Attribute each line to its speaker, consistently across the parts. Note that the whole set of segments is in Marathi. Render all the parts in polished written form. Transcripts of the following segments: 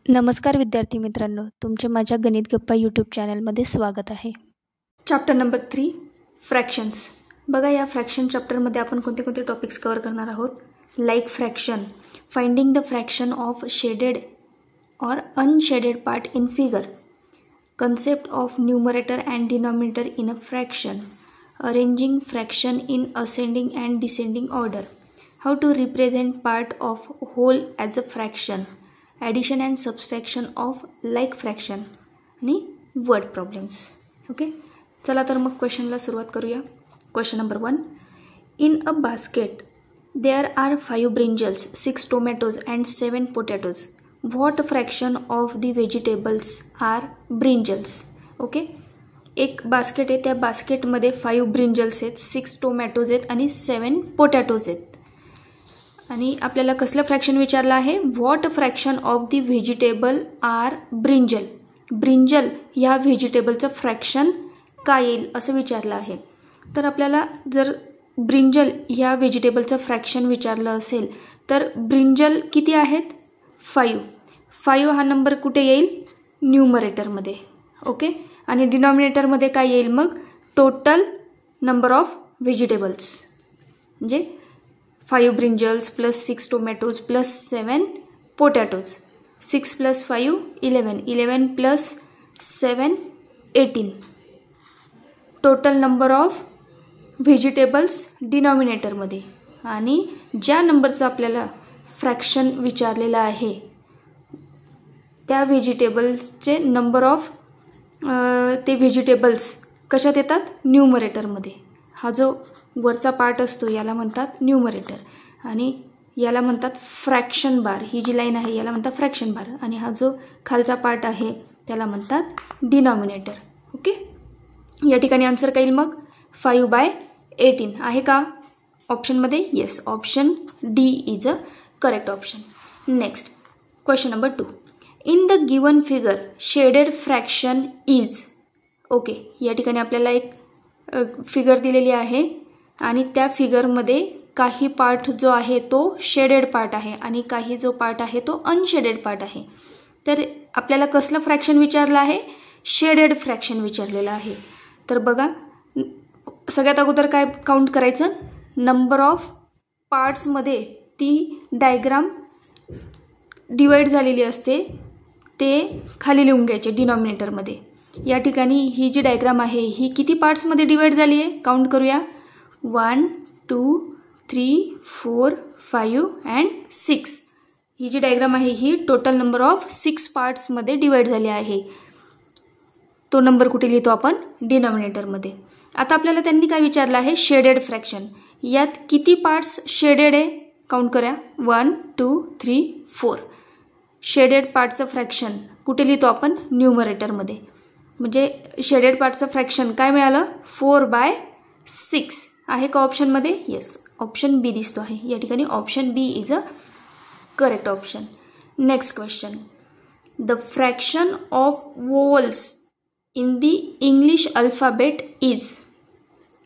Speaker 1: नमस्कार विद्यार्थी मित्रांनो, तुमचे माझ्या गणित गप्पा यूट्यूब चॅनलमध्ये स्वागत आहे. Chapter number 3 fractions. बघा, या फ्रॅक्शन चॅप्टरमध्ये आपण कोणते कोणते टॉपिक्स कव्हर करणार आहोत. Like fraction, finding the fraction of shaded और unshaded part in figure, concept of numerator and denominator in a fraction, arranging fraction in ascending and descending order, how to represent part of whole as a fraction, addition and subtraction of like fraction आणि word problems. ओके, चला तर मग क्वेश्चनला सुरुवात करूया. Question number 1. In a basket there are 5 brinjals, 6 tomatoes and 7 potatoes. What fraction of the vegetables are brinjals? Okay, एक बास्केट आहे, त्या बास्केटमध्ये 5 ब्रिंजल्स आहेत, 6 टोमॅटोज आहेत आणि 7 पोटॅटोज आहेत. आणि आपल्याला कसलं फ्रॅक्शन विचारलं आहे? What fraction of the vegetable are brinjal. Brinjal ह्या व्हेजिटेबलचं फ्रॅक्शन काय येईल असं विचारलं आहे. तर आपल्याला जर ब्रिंजल ह्या व्हेजिटेबलचं फ्रॅक्शन विचारलं असेल तर ब्रिंजल किती आहेत? 5 हा नंबर कुठे येईल? न्यूमरेटरमध्ये. ओके, आणि डिनॉमिनेटरमध्ये काय येईल मग? टोटल नंबर ऑफ व्हेजिटेबल्स, म्हणजे 5 brinjals plus 6 tomatoes plus 7 potatoes. 6 + 5 11, 11 + 7 18. Total number of vegetables डिनॉमिनेटरमध्ये. आणि ज्या नंबरचं आपल्याला फ्रॅक्शन विचारलेलं आहे त्या व्हेजिटेबल्सचे नंबर ऑफ ते व्हेजिटेबल्स कशात येतात? न्यूमरेटरमध्ये. हा जो वरचा पार्ट असतो याला म्हणतात न्यूमरेटर आणि याला म्हणतात फ्रॅक्शन बार. ही जी लाईन आहे याला म्हणतात फ्रॅक्शन बार आणि हा जो खालचा पार्ट आहे त्याला म्हणतात डिनॉमिनेटर. ओके, या ठिकाणी आन्सर काय येईल मग? 5/18 आहे का ऑप्शनमध्ये? Yes, option D is a correct option. Next question number 2. In the given figure shaded fraction is. Okay, या ठिकाणी आपल्याला एक फिगर दिलेली आहे आणि त्या फिगरमध्ये काही पार्ट जो आहे तो शेडेड पार्ट आहे आणि काही जो पार्ट आहे तो अनशेडेड पार्ट आहे. तर आपल्याला कसलं फ्रॅक्शन विचारलं आहे? शेडेड फ्रॅक्शन विचारलेलं आहे. तर बघा, सगळ्यात अगोदर काय काउंट करायचं? नंबर ऑफ पार्ट्समध्ये ती डायग्राम डिवाईड झालेली असते ते खाली लिहून घ्यायचे डिनॉमिनेटरमध्ये. या ठिकाणी ही जी डायग्राम आहे ही किती पार्ट्समध्ये डिवाईड झाली आहे? काउंट करूया. 1 2 3 4 5 अँड 6. ही जी डायग्राम आहे ही टोटल नंबर ऑफ 6 पार्ट्समध्ये डिवाईड झाली आहे. तो नंबर कुठे लिहितो आपण? डिनॉमिनेटरमध्ये. आता आपल्याला त्यांनी काय विचारलं आहे? Shaded fraction. यात किती पार्ट्स शेडेड आहे? काउंट करा. 1 2 3 4. शेडेड पार्टचं फ्रॅक्शन कुठे लिहितो आपण? न्यूमरेटरमध्ये. म्हणजे शेडेड पार्टचं फ्रॅक्शन काय मिळालं? 4/6 आहे का ऑप्शनमध्ये? येस, ऑप्शन बी दिसतो आहे या ठिकाणी. Option B is a correct option. Next question. The fraction of vowels in the English alphabet is.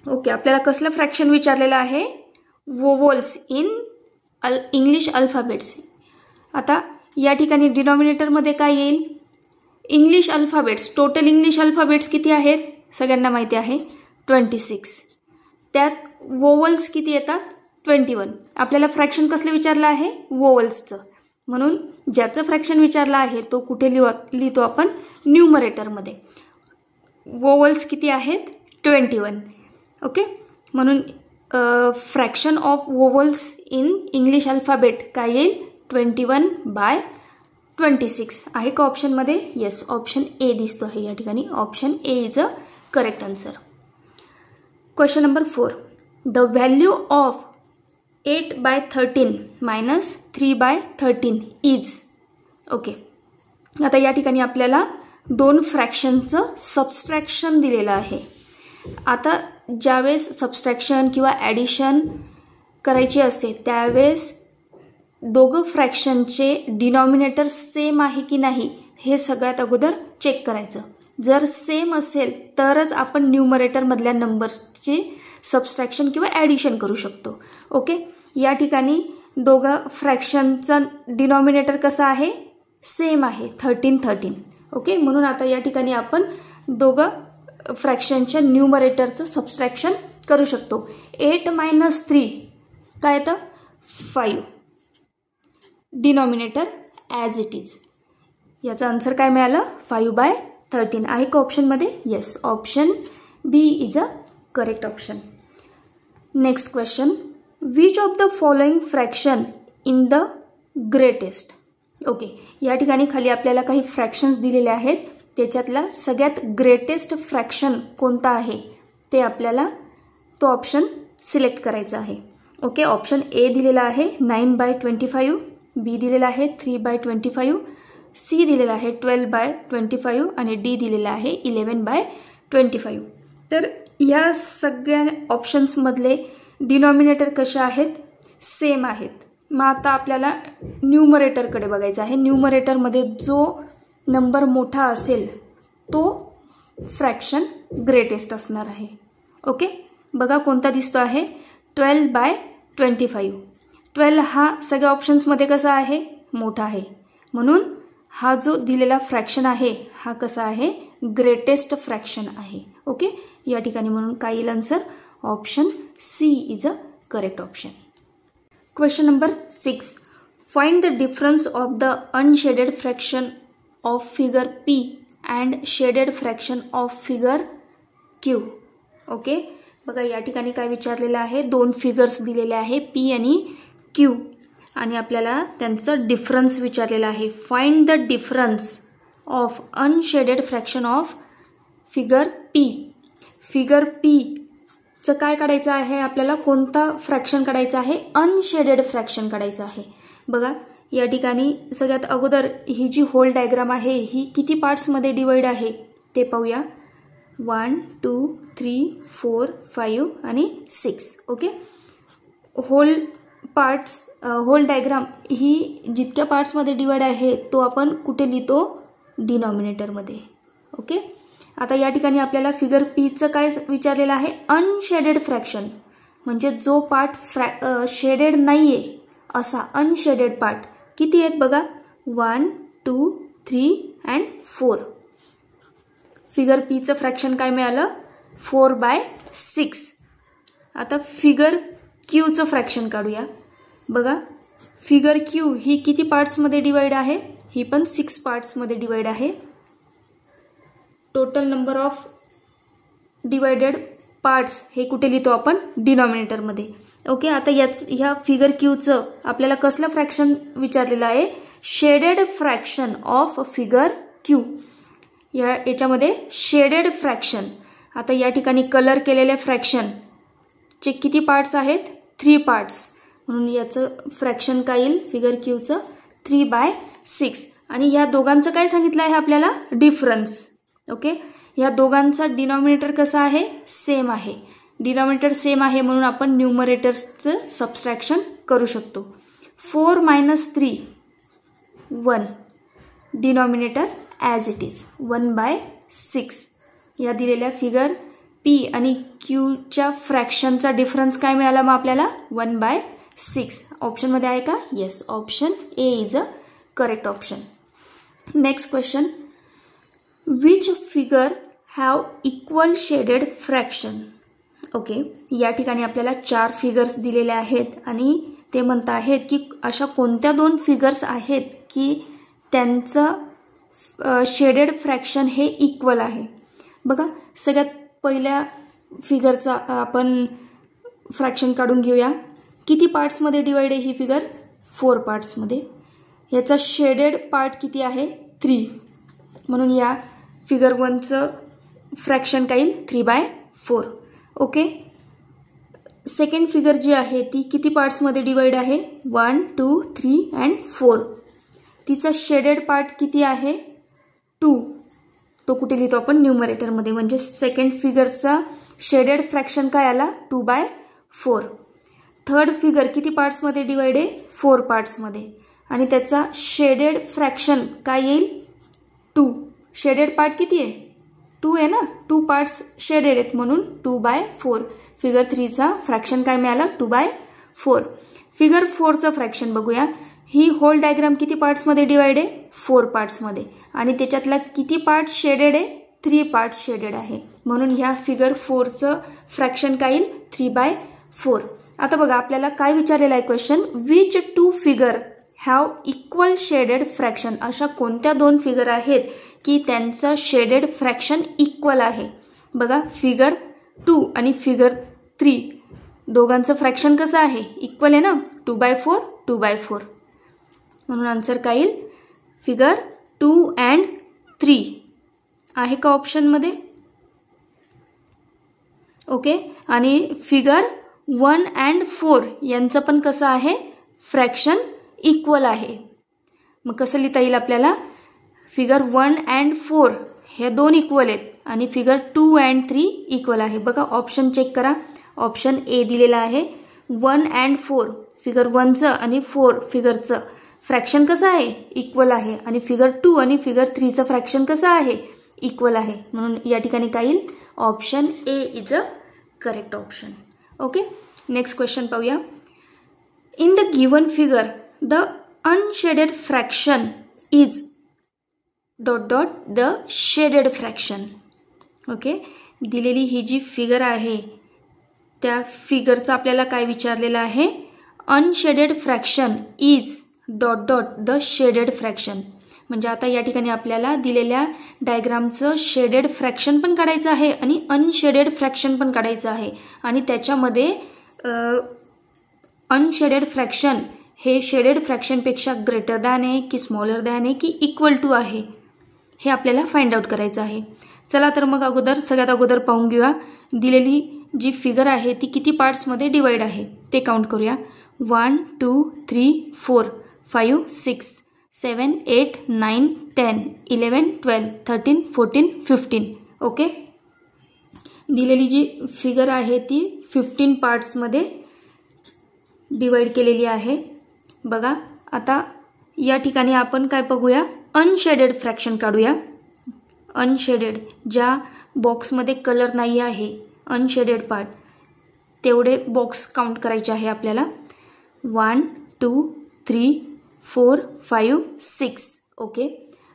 Speaker 1: Okay, आपल्याला कसलं फ्रॅक्शन विचारलेलं आहे? Vowels in English alphabets. आता या ठिकाणी डिनॉमिनेटरमध्ये काय येईल? English alphabets. Total English alphabets किती आहेत? सगळ्यांना माहिती आहे 26. त्यात वोवल्स किती येतात? 21. आपल्याला फ्रॅक्शन कसलं विचारलं आहे? वोवल्सचं. म्हणून ज्याचं फ्रॅक्शन विचारलं आहे तो कुठे लिहितो आपण? न्यूमरेटरमध्ये. वोवल्स किती आहेत? 21. ओके, म्हणून fraction of vowels in English alphabet काय येईल? 21/26 आहे का ऑप्शनमध्ये? येस, ऑप्शन ए दिसतो आहे या ठिकाणी. Option A is a correct answer. Question number 4. The value of 8/13 minus 3/13 is. Okay, आता या ठिकाणी आपल्याला 2 फ्रॅक्शनचं सबस्ट्रॅक्शन दिलेलं आहे. आता ज्यावेळेस सबस्ट्रॅक्शन किंवा ॲडिशन करायची असते त्यावेळेस दोघं फ्रॅक्शनचे डिनॉमिनेटर सेम आहे की नाही हे सगळ्यात अगोदर चेक करायचं. जर सेम असेल तरच आपण न्यूमरेटरमधल्या नंबर्सची सबस्ट्रॅक्शन किंवा ॲडिशन करू शकतो. ओके, या ठिकाणी दोघं फ्रॅक्शनचा डिनॉमिनेटर कसा आहे? सेम आहे 13. ओके, म्हणून आता या ठिकाणी आपण दोघं फ्रॅक्शनच्या न्यूमरेटरचं सबस्ट्रॅक्शन करू शकतो. 8 - 3 काय येतं 5. Denominator as it is. याचा आन्सर काय मिळालं 5/13. आहे का ऑप्शनमध्ये? Yes, option B is a correct option. Next question, which of the following fraction in the greatest. Okay, या ठिकाणी खाली आपल्याला काही फ्रॅक्शन्स दिलेले आहेत. त्याच्यातला सगळ्यात ग्रेटेस्ट फ्रॅक्शन कोणता आहे ते आपल्याला तो ऑप्शन सिलेक्ट करायचा आहे. ओके, ऑप्शन ए दिलेला आहे 9/25, बी दिलेला आहे 3/25, सी दिलेला आहे 12/25 आणि डी दिलेला आहे 11/25. तर या सगळ्या ऑप्शन्समधले डिनॉमिनेटर कसे आहेत? सेम आहेत. मग आता आपल्याला न्यूमरेटरकडे बघायचं आहे. न्यूमरेटरमध्ये जो नंबर मोठा असेल तो फ्रॅक्शन ग्रेटेस्ट असणार आहे. ओके, बघा कोणता दिसतो आहे 12/25. 12 हा सगळ्या ऑप्शन्समध्ये कसा आहे? मोठा आहे. म्हणून हा जो दिलेला फ्रॅक्शन आहे हा कसा आहे? ग्रेटेस्ट फ्रॅक्शन आहे. ओके, या ठिकाणी म्हणून काय येईल answer? Option C is a correct option. Question number 6, find the difference of the unshaded fraction of figure P and shaded fraction of figure Q. Okay, बघा या ठिकाणी काय विचारलेलं आहे? 2 फिगर्स दिलेले आहे P आणि Q आणि आपल्याला त्यांचं डिफरन्स विचारलेलं आहे. Find the difference of unshielded fraction of figure P. Figure P चं काय काढायचं आहे आपल्याला? कोणता फ्रॅक्शन काढायचा आहे? अनशेडेड फ्रॅक्शन काढायचं आहे. बघा या ठिकाणी सगळ्यात अगोदर ही जी होल डायग्राम आहे ही किती पार्ट्समध्ये डिवाइड आहे ते पाहूया. 1 2 3 4 5 आणि 6. ओके, होल डायग्राम ही जितक्या पार्ट्समध्ये डिवाइड आहे तो आपण कुठे लिहितो? डिनॉमिनेटरमध्ये. ओके, आता या ठिकाणी आपल्याला फिगर Pचं काय विचारलेलं आहे? अनशेडेड फ्रॅक्शन, म्हणजे जो पार्ट शेडेड नाही आहे असा अनशेडेड पार्ट किती आहेत बघा? 1 2 3 अँड 4. फिगर Pचं फ्रॅक्शन काय मिळालं? 4/6. आता फिगर Qचं फ्रॅक्शन काढूया. बघा फिगर Q ही किती पार्ट्समध्ये डिवाइड आहे? ही पण 6 पार्ट्समध्ये डिवाइड आहे. Total number of divided parts हे कुठे लिहितो आपण? डिनॉमिनेटरमध्ये. ओके, आता ह्या फिगर Qचं आपल्याला कसलं फ्रॅक्शन विचारलेलं आहे? Shaded fraction of figure Q. याच्यामध्ये शेडेड फ्रॅक्शन. आता या ठिकाणी कलर केलेले फ्रॅक्शन चे किती पार्ट्स आहेत? 3 पार्ट्स. म्हणून याचं फ्रॅक्शन काय येईल फिगर Qचं? 3/6. आणि ह्या दोघांचं काय सांगितलं आहे आपल्याला? डिफरन्स. ओके, ह्या दोघांचा डिनॉमिनेटर कसा आहे? सेम आहे. डिनॉमिनेटर सेम आहे म्हणून आपण न्यूमरेटर्सचं सबस्ट्रॅक्शन करू शकतो. 4 - 3 1. Denominator as it is 1/6. या दिलेल्या फिगर P आणि Qच्या फ्रॅक्शनचा डिफरन्स काय मिळाला मग आपल्याला? 1/6. ऑप्शनमध्ये आहे का? Yes, option A is a correct option. Next question, which figure have equal shaded fraction. Okay, या ठिकाणी आपल्याला 4 फिगर्स दिलेले आहेत आणि ते म्हणत आहेत की अशा कोणत्या 2 फिगर्स आहेत की त्यांचं शेडेड फ्रॅक्शन हे इक्वल आहे. बघा सगळ्यात पहिल्या फिगरचा आपण फ्रॅक्शन काढून घेऊया. किती पार्ट्समध्ये डिवाइड आहे ही फिगर? 4 पार्ट्समध्ये. याचा शेडेड पार्ट किती आहे? 3. म्हणून या फिगर 1चं फ्रॅक्शन काय येईल? 3/4. ओके, सेकंड फिगर जी आहे ती किती पार्ट्समध्ये डिवाइड आहे? 1 2 3 अँड 4. तिचा शेडेड पार्ट किती आहे? 2. तो कुठे लिहितो आपण? न्यूमरेटरमध्ये. म्हणजे सेकंड फिगरचा शेडेड फ्रॅक्शन काय आला? 2/4. थर्ड फिगर किती पार्ट्समध्ये डिवाइड आहे? 4 पार्ट्समध्ये. आणि त्याचा शेडेड फ्रॅक्शन काय येईल? 2. शेडेड पार्ट किती आहे? 2 आहे ना. 2 पार्ट्स शेडेड आहेत म्हणून 2/4. फिगर 3चा फ्रॅक्शन काय मिळाला? 2/4. फिगर 4चं फ्रॅक्शन बघूया. ही होल डायग्राम किती पार्ट्समध्ये डिवाइड आहे? 4 पार्ट्समध्ये. आणि त्याच्यातला किती पार्ट शेडेड आहे? 3 पार्ट्स शेडेड आहे. म्हणून ह्या फिगर 4चं फ्रॅक्शन काय येईल? 3/4. आता बघा आपल्याला काय विचारलेलं आहे question, which 2 figure have equal shaded fraction. अशा कोणत्या 2 फिगर आहेत की त्यांचं शेडेड फ्रॅक्शन इक्वल आहे? बघा फिगर 2 आणि फिगर 3 दोघांचं फ्रॅक्शन कसं आहे? इक्वल आहे ना, 2/4 2/4. म्हणून आन्सर काय येईल? फिगर 2 and 3 आहे का ऑप्शनमध्ये? ओके. आणि फिगर 1 and 4 यांचं पण कसं आहे? फ्रॅक्शन इक्वल आहे. मग कसं लिहिता येईल आपल्याला? फिगर 1 and 4 हे 2 इक्वल आहेत आणि फिगर 2 and 3 इक्वल आहे. बघा ऑप्शन चेक करा. ऑप्शन ए दिलेला आहे 1 and 4 फिगर 1चं आणि 4 फिगरचं फ्रॅक्शन कसं आहे? इक्वल आहे. आणि फिगर 2 आणि फिगर 3चं फ्रॅक्शन कसं आहे? इक्वल आहे. म्हणून या ठिकाणी काय येईल? Option A is a correct option. Okay. Next question पाहूया. In the given figure the unshaded fraction is ... the shaded fraction. Okay. दिलेली ही जी फिगर आहे त्या फिगरचं आपल्याला काय विचारलेलं आहे? Unshielded fraction is ... the shaded fraction. म्हणजे आता या ठिकाणी आपल्याला दिलेल्या डायग्रामचं शेडेड फ्रॅक्शन पण काढायचं आहे आणि अनशेडेड फ्रॅक्शन पण काढायचं आहे. आणि त्याच्यामध्ये अनशेडेड फ्रॅक्शन हे शेडेड फ्रॅक्शनपेक्षा ग्रेटर दॅन आहे की स्मॉलर दॅन आहे की इक्वल टू आहे हे आपल्याला फाइंड आउट करायचं आहे. चला तर मग सगळ्यात अगोदर पाहून घेऊया दिलेली जी फिगर आहे ती किती पार्ट्समध्ये डिवाइड आहे ते काउंट करूया. 1 2 3 4 5 6 7 8 9 10 11 12 13 14 15. ओके. दिलेली जी फिगर आहे ती 15 पार्ट्समध्ये डिवाइड केलेली आहे. बघा आता या ठिकाणी आपण काय बघूया? अनशेडेड फ्रॅक्शन काढूया. अनशेडेड ज्या बॉक्समध्ये कलर नाही आहे अनशेडेड पार्ट तेवढे बॉक्स काउंट करायचे आहे आपल्याला. 1 2 3 4 5 6. ओके.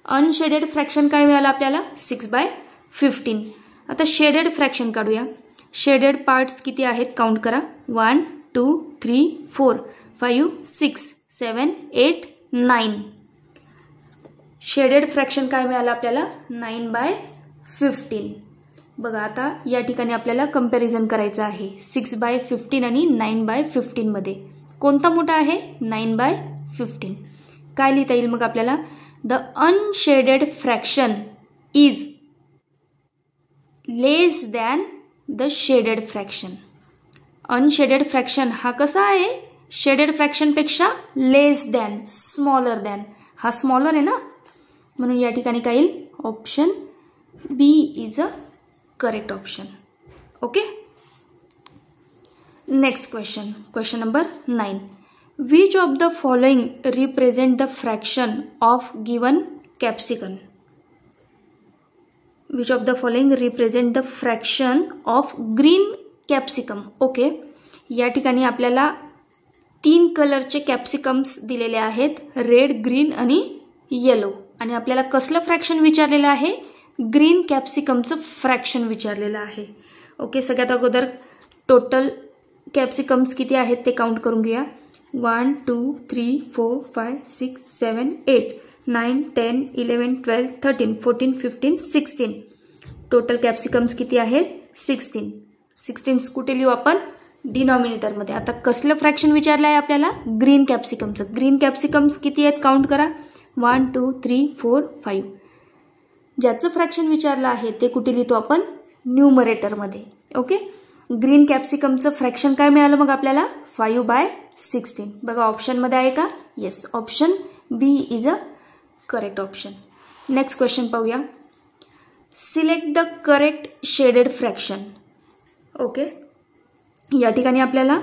Speaker 1: अनशेडेड फ्रॅक्शन काय मिळालं आपल्याला? 6/15. आता शेडेड फ्रॅक्शन काढूया. शेडेड पार्ट्स किती आहेत काउंट करा. 1 2 3 4 5 6 7 8 9. शेडेड फ्रॅक्शन काय मिळालं आपल्याला? 9/15. बघा आता या ठिकाणी आपल्याला कंपॅरिझन करायचं आहे 6/15 आणि 9/15 मध्ये कोणता मोठा आहे? 9/15. काय लिहिता येईल मग आपल्याला? The unshaded fraction is less than the shaded fraction. Unshaded fraction हा कसा आहे? शेडेड फ्रॅक्शनपेक्षा लेस दॅन, स्मॉलर दॅन. हा स्मॉलर आहे ना, म्हणून या ठिकाणी काय येईल? Option B is a correct option. Okay. Next question, question number 9. Which of the following represent the fraction of given capsicum? Which of the following represent the fraction of green capsicum? Okay. या ठिकाणी आपल्याला 3 कलरचे कॅप्सिकम्स दिलेले आहेत, रेड, ग्रीन आणि येलो. आणि आपल्याला कसलं फ्रॅक्शन विचारलेलं आहे? ग्रीन कॅप्सिकमचं फ्रॅक्शन विचारलेलं आहे. ओके. सगळ्यात अगोदर टोटल कॅप्सिकम्स किती आहेत ते काउंट करून घेऊया. 1 2 3 4 5 6 7 8 9 10 11 12 13 14 15 16. टोटल कॅप्सिकम्स किती आहेत? 16. 16 कुठे लिहू आपण? डिनॉमिनेटरमध्ये. आता कसलं फ्रॅक्शन विचारलं आहे आपल्याला? ग्रीन कॅप्सिकमचं. ग्रीन कॅप्सिकम्स किती आहेत काउंट करा. 1 2 3 4 5. ज्याचं फ्रॅक्शन विचारलं आहे ते कुठे लिहितो आपण? न्यूमरेटरमध्ये. ओके. ग्रीन कॅप्सिकमचं फ्रॅक्शन काय मिळालं मग आपल्याला? 5/16. बघा ऑप्शनमध्ये आहे का? Yes, option B is a correct option. Next question पाहूया. Select the correct shaded fraction. Okay. या ठिकाणी आपल्याला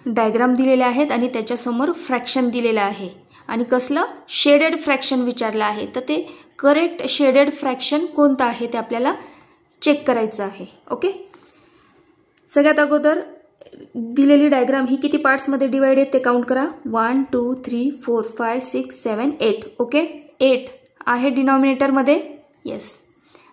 Speaker 1: डायग्राम दिलेले आहेत आणि त्याच्यासमोर फ्रॅक्शन दिलेलं आहे आणि कसलं? शेडेड फ्रॅक्शन विचारलं आहे. तर ते करेक्ट शेडेड फ्रॅक्शन कोणतं आहे ते आपल्याला चेक करायचं आहे. ओके. सगळ्यात अगोदर दिलेली डायग्राम ही किती पार्ट्समध्ये डिवाइड आहे ते काउंट करा. 1 2 3 4 5 6 7 8. ओके, 8 आहे डिनॉमिनेटरमध्ये. येस.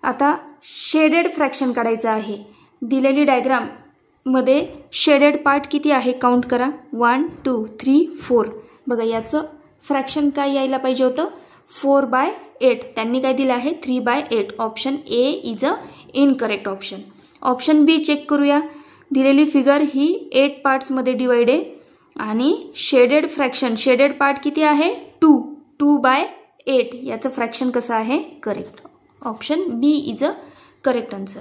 Speaker 1: आता शेडेड फ्रॅक्शन काढायचं आहे. दिलेली डायग्राममध्ये शेडेड पार्ट किती आहे काउंट करा. 1 2 3 4. बघा याचं फ्रॅक्शन काय यायला पाहिजे होतं 4/8. त्यांनी काय दिलं आहे 3/8. Option A is a incorrect option. Option B check करूया. दिलेली फिगर ही 8 पार्ट्समध्ये डिवाइड आहे आणि शेडेड फ्रॅक्शन शेडेड पार्ट किती आहे 2/8. याचं फ्रॅक्शन कसं आहे correct. Option B is a correct answer.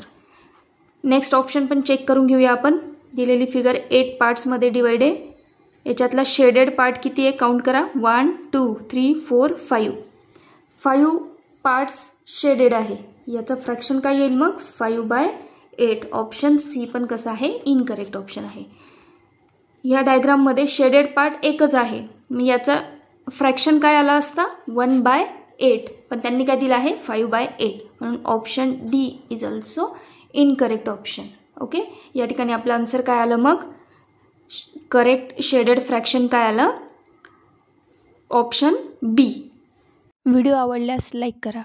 Speaker 1: Next option पण चेक करून घेऊया आपण. दिलेली फिगर 8 पार्ट्समध्ये डिवाइड आहे. याच्यातला शेडेड पार्ट किती आहे काउंट करा. 1 2 3 4 5. 5 पार्ट्स शेडेड आहे. याचं फ्रॅक्शन काय येईल मग 5/8. ऑप्शन सी पण कसं आहे इनकरेक्ट ऑप्शन आहे. या डायग्राममध्ये शेडेड पार्ट एकच आहे. मग याचा फ्रॅक्शन काय आला असता 1/8. पण त्यांनी काय दिलं आहे 5/8. म्हणून option D is also incorrect option. Okay, या ठिकाणी आपलं आन्सर काय आलं मग करेक्ट शेडेड फ्रॅक्शन काय आलं ऑप्शन बी.
Speaker 2: व्हिडिओ आवडल्यास लाईक करा.